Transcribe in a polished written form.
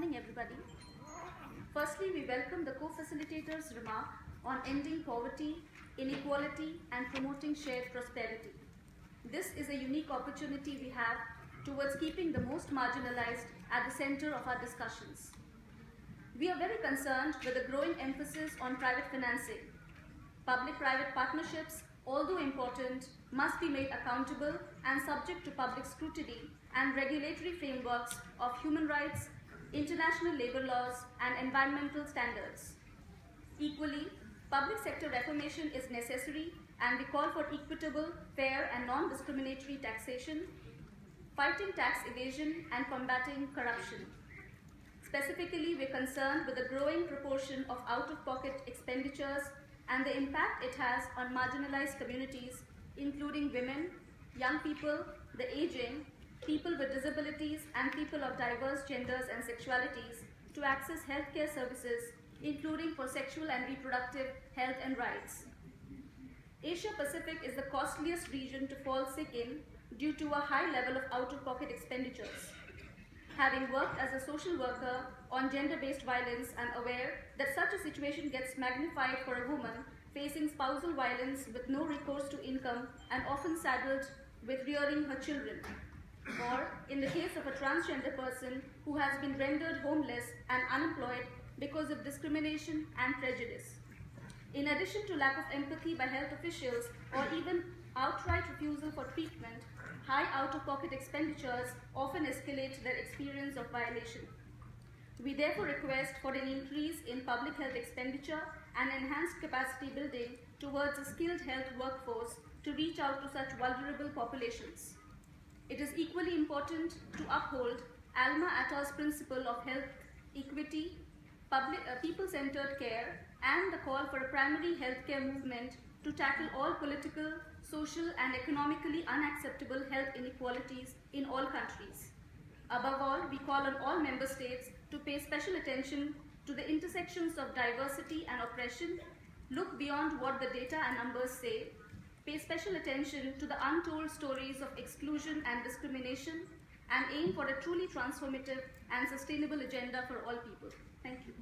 morning, everybody. Firstly, we welcome the co-facilitator's remark on ending poverty, inequality, and promoting shared prosperity. This is a unique opportunity we have towards keeping the most marginalized at the center of our discussions. We are very concerned with the growing emphasis on private financing. Public-private partnerships, although important, must be made accountable and subject to public scrutiny and regulatory frameworks of human rights, international labor laws, and environmental standards. Equally, public sector reformation is necessary, and we call for equitable, fair, and non-discriminatory taxation, fighting tax evasion, and combating corruption. Specifically, we are concerned with the growing proportion of out-of-pocket expenditures and the impact it has on marginalized communities, including women, young people, the aging, people with disabilities, and people of diverse genders and sexualities to access healthcare services, including for sexual and reproductive health and rights. Asia Pacific is the costliest region to fall sick in due to a high level of out-of-pocket expenditures. Having worked as a social worker on gender-based violence, I'm aware that such a situation gets magnified for a woman facing spousal violence with no recourse to income and often saddled with rearing her children. Or, in the case of a transgender person who has been rendered homeless and unemployed because of discrimination and prejudice. In addition to lack of empathy by health officials or even outright refusal for treatment, high out-of-pocket expenditures often escalate their experience of violation. We therefore request for an increase in public health expenditure and enhanced capacity building towards a skilled health workforce to reach out to such vulnerable populations. It is equally important to uphold Alma Ata's principle of health equity, people-centered care, and the call for a primary healthcare movement to tackle all political, social, and economically unacceptable health inequalities in all countries. Above all, we call on all member states to pay special attention to the intersections of diversity and oppression, look beyond what the data and numbers say, pay special attention to the untold stories of exclusion and discrimination, and aim for a truly transformative and sustainable agenda for all people. Thank you.